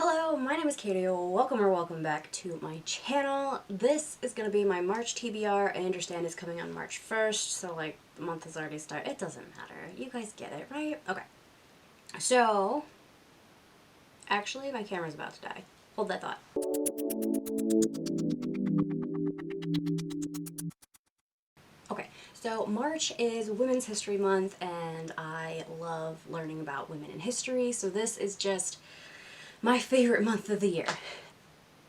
Hello, my name is Katie. Welcome or welcome back to my channel. This is going to be my March TBR. I understand it's coming on March 1st, so like the month has already started. It doesn't matter. You guys get it, right? Okay. So, actually my camera's about to die. Hold that thought. Okay, so March is Women's History Month and I love learning about women in history, so this is just my favorite month of the year.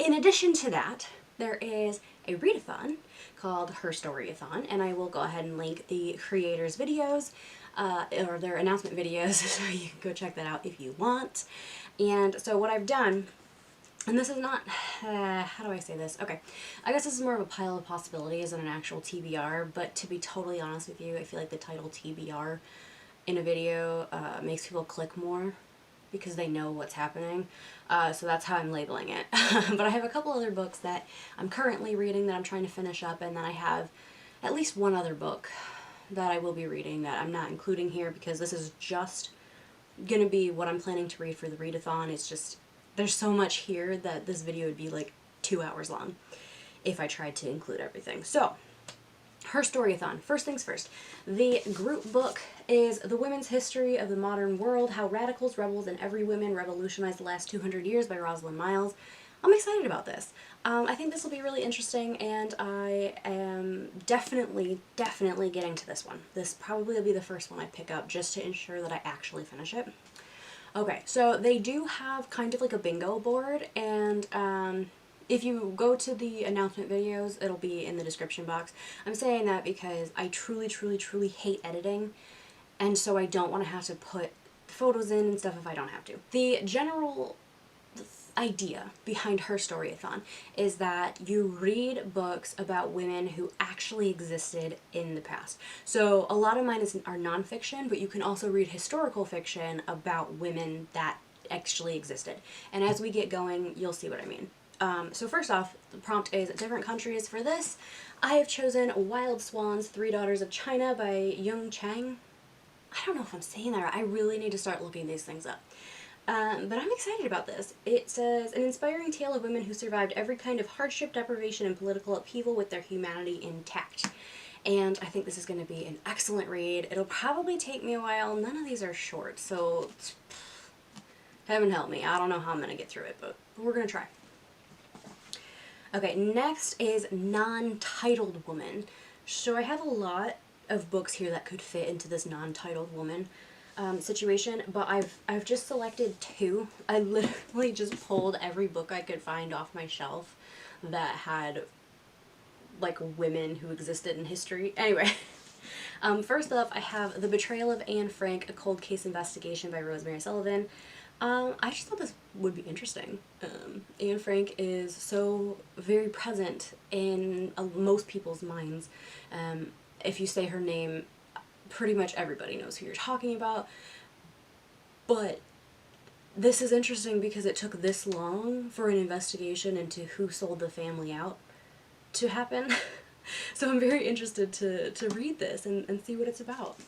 In addition to that, there is a readathon called Her-storyathon, and I will go ahead and link the creators' videos, or their announcement videos, so you can go check that out if you want. And so what I've done, and this is not, how do I say this? Okay, I guess this is more of a pile of possibilities than an actual TBR, but to be totally honest with you, I feel like the title TBR in a video makes people click more because they know what's happening. So that's how I'm labeling it. But I have a couple other books that I'm currently reading that I'm trying to finish up, and then I have at least one other book that I will be reading that I'm not including here because this is just gonna be what I'm planning to read for the readathon. It's just, there's so much here that this video would be like 2 hours long if I tried to include everything. So, Herstoryathon. First things first. The group book is The Women's History of the Modern World, How Radicals, Rebels, and Every Women Revolutionized the Last 200 Years by Rosalind Miles. I'm excited about this. I think this will be really interesting, and I am definitely getting to this one. This probably will be the first one I pick up just to ensure that I actually finish it. Okay, so they do have kind of like a bingo board, and if you go to the announcement videos, it'll be in the description box. I'm saying that because I truly hate editing, and so I don't want to have to put photos in and stuff if I don't have to. The general idea behind Herstoryathon is that you read books about women who actually existed in the past. So a lot of mine are nonfiction, but you can also read historical fiction about women that actually existed. And as we get going, you'll see what I mean. So first off, the prompt is different countries. For this, I have chosen Wild Swans, Three Daughters of China by Yung Chang. I don't know if I'm saying that right. I really need to start looking these things up. But I'm excited about this. It says, an inspiring tale of women who survived every kind of hardship, deprivation, and political upheaval with their humanity intact. And I think this is going to be an excellent read. It'll probably take me a while. None of these are short, so heaven help me. I don't know how I'm going to get through it, but we're going to try. Okay, next is non-titled woman. So I have a lot of books here that could fit into this non-titled woman situation, but I've just selected 2. I literally just pulled every book I could find off my shelf that had like women who existed in history. Anyway, first up I have The Betrayal of Anne Frank, A Cold Case Investigation by Rosemary Sullivan. I just thought this would be interesting. Anne Frank is so very present in most people's minds. If you say her name, pretty much everybody knows who you're talking about. But this is interesting because it took this long for an investigation into who sold the family out to happen. So I'm very interested to read this and see what it's about.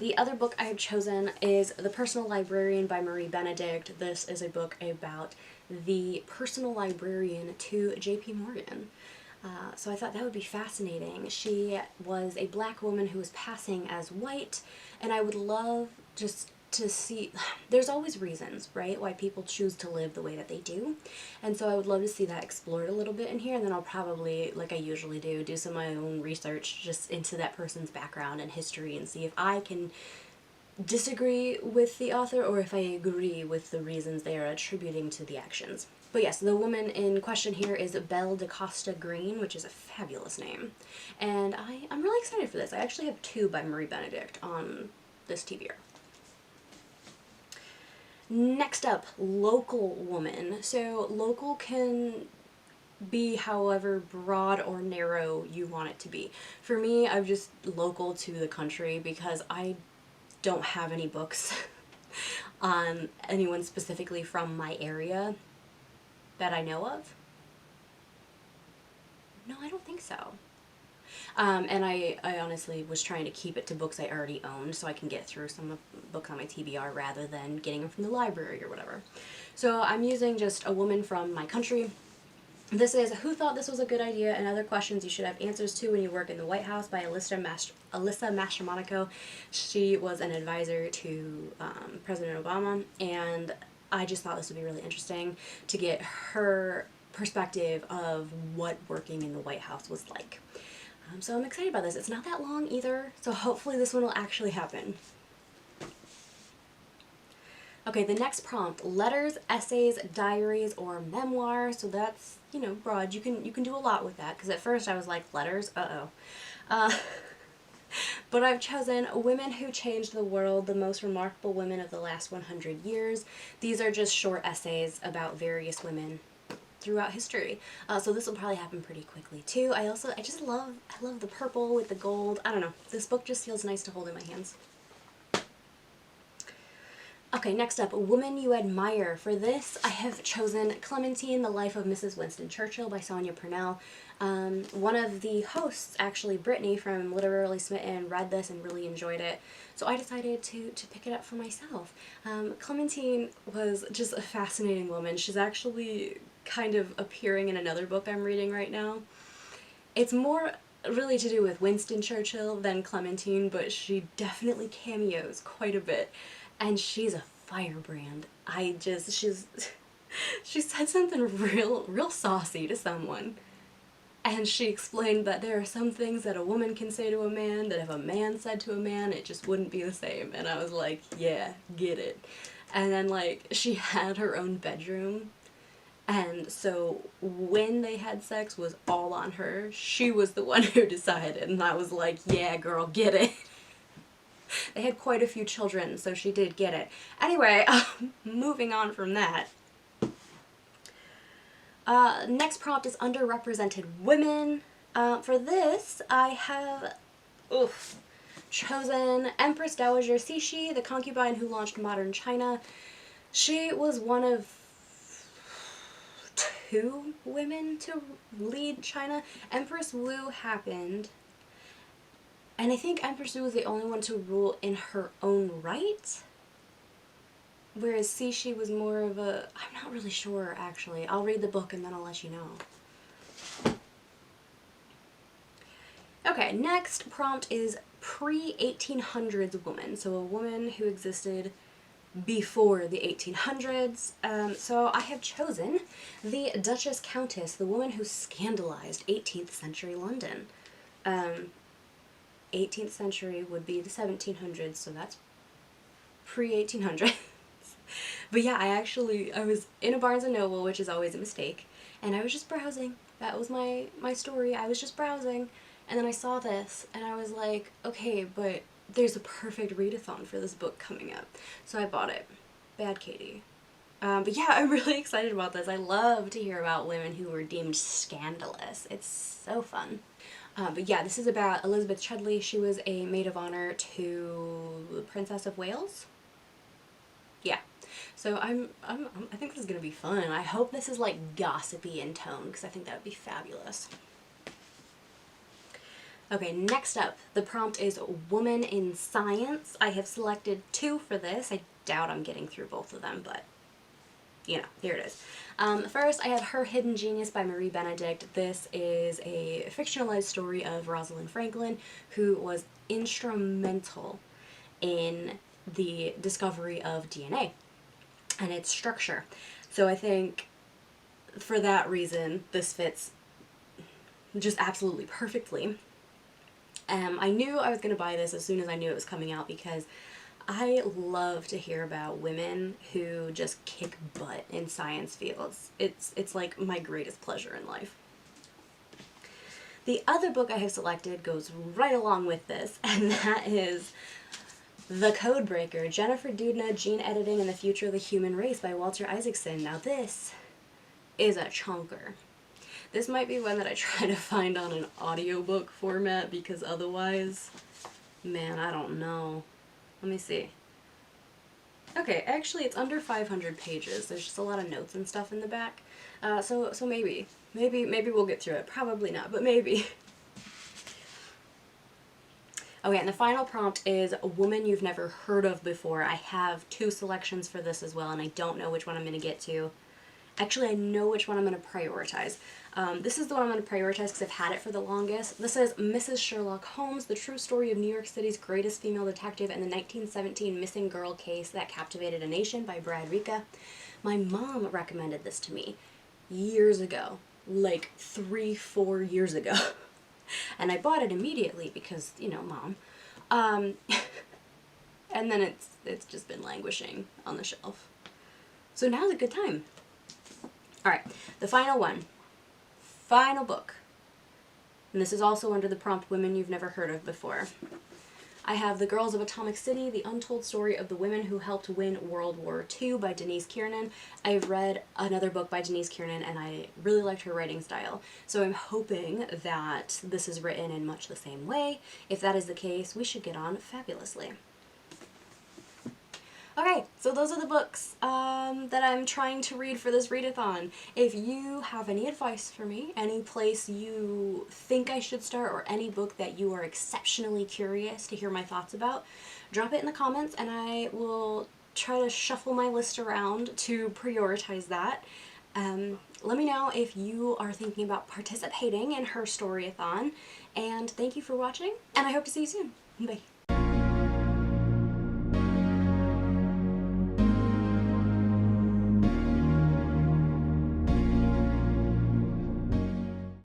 The other book I have chosen is The Personal Librarian by Marie Benedict. This is a book about the personal librarian to J.P. Morgan. So I thought that would be fascinating. She was a black woman who was passing as white, and I would love just to see, there's always reasons, right, why people choose to live the way that they do, and so I would love to see that explored a little bit in here, and then I'll probably, like I usually do some of my own research just into that person's background and history and see if I can disagree with the author or if I agree with the reasons they are attributing to the actions. But yes, the woman in question here is Belle DaCosta Green, which is a fabulous name, and I'm really excited for this. I actually have 2 by Marie Benedict on this TBR. Next up, local woman. So local can be however broad or narrow you want it to be. For me, I'm just local to the country because I don't have any books on anyone specifically from my area that I know of. No, I don't think so. And I honestly was trying to keep it to books I already owned so I can get through some of the books on my TBR rather than getting them from the library or whatever. So I'm using just a woman from my country. This is Who Thought This Was a Good Idea and Other Questions You Should Have Answers To When You Work in the White House by Alyssa Mastromonaco. She was an advisor to President Obama, and I just thought this would be really interesting to get her perspective of what working in the White House was like. So I'm excited about this. It's not that long either, so hopefully this one will actually happen. Okay, the next prompt, letters, essays, diaries, or memoir. So that's, you know, broad. You can do a lot with that, because at first I was like, letters? But I've chosen Women Who Changed the World, the Most Remarkable Women of the Last 100 Years. These are just short essays about various women throughout history. So this will probably happen pretty quickly too. I love the purple with the gold. I don't know. This book just feels nice to hold in my hands. Okay, next up, Woman You Admire. For this, I have chosen Clementine, The Life of Mrs. Winston Churchill by Sonia Purnell. One of the hosts, actually, Brittany from Literally Smitten, read this and really enjoyed it. So I decided to pick it up for myself. Clementine was just a fascinating woman. She's actually kind of appearing in another book I'm reading right now. It's more really to do with Winston Churchill than Clementine, but she definitely cameos quite a bit. And she's a firebrand. She said something real saucy to someone. And she explained that there are some things that a woman can say to a man that if a man said to a man, it just wouldn't be the same. And I was like, yeah, get it. And then, like, she had her own bedroom. And so when they had sex was all on her. She was the one who decided. And I was like, yeah, girl, get it. They had quite a few children, so she did get it. Anyway, moving on from that. Next prompt is underrepresented women. For this, I have chosen Empress Dowager Cixi, the concubine who launched modern China. She was one of 2 women to lead China. Empress Wu happened. And I think Empress Wu was the only one to rule in her own right. Whereas Cixi was more of a... I'm not really sure, actually. I'll read the book and then I'll let you know. Okay, next prompt is pre-1800s woman. So a woman who existed before the 1800s. So I have chosen the Duchess Countess, the woman who scandalized 18th century London. 18th century would be the 1700s, so that's pre-1800s. But yeah, I was in a Barnes & Noble, which is always a mistake, and I was just browsing. That was my story. I was just browsing, and then I saw this, and I was like, okay, but there's a perfect readathon for this book coming up. So I bought it. Bad Katie. But yeah, I'm really excited about this. I love to hear about women who were deemed scandalous. It's so fun. But yeah, this is about Elizabeth Chudley. She was a maid of honor to the Princess of Wales. Yeah. So I think this is gonna be fun. I hope this is like gossipy in tone, because I think that would be fabulous. Okay, next up, the prompt is Woman in Science. I have selected 2 for this. I doubt I'm getting through both of them, but you know, here it is. First, I have Her Hidden Genius by Marie Benedict. This is a fictionalized story of Rosalind Franklin, who was instrumental in the discovery of DNA and its structure. So I think for that reason, this fits just absolutely perfectly. I knew I was going to buy this as soon as I knew it was coming out, because I love to hear about women who just kick butt in science fields. It's like my greatest pleasure in life. The other book I have selected goes right along with this, and that is The Codebreaker, Jennifer Doudna, Gene Editing and the Future of the Human Race by Walter Isaacson. Now this is a chunker. This might be one that I try to find on an audiobook format, because otherwise, man, I don't know. Let me see. Okay, actually it's under 500 pages. There's just a lot of notes and stuff in the back. So maybe we'll get through it. Probably not, but maybe. Okay, and the final prompt is a woman you've never heard of before. I have 2 selections for this as well, and I don't know which one I'm going to get to. Actually, I know which one I'm going to prioritize. This is the one I'm going to prioritize because I've had it for the longest. This is Mrs. Sherlock Holmes, the true story of New York City's greatest female detective and the 1917 missing girl case that captivated a nation by Brad Ricca. My mom recommended this to me years ago, like 3-4 years ago. And I bought it immediately because, you know, mom. And then it's just been languishing on the shelf. So now's a good time. Alright, the final one. Final book. And this is also under the prompt Women You've Never Heard of Before. I have The Girls of Atomic City, The Untold Story of the Women Who Helped Win World War II by Denise Kiernan. I've read another book by Denise Kiernan and I really liked her writing style. So I'm hoping that this is written in much the same way. If that is the case, we should get on fabulously. Okay, so those are the books that I'm trying to read for this readathon. If you have any advice for me, any place you think I should start, or any book that you are exceptionally curious to hear my thoughts about, drop it in the comments and I will try to shuffle my list around to prioritize that. Let me know if you are thinking about participating in Her-storyathon, and thank you for watching, and I hope to see you soon. Bye.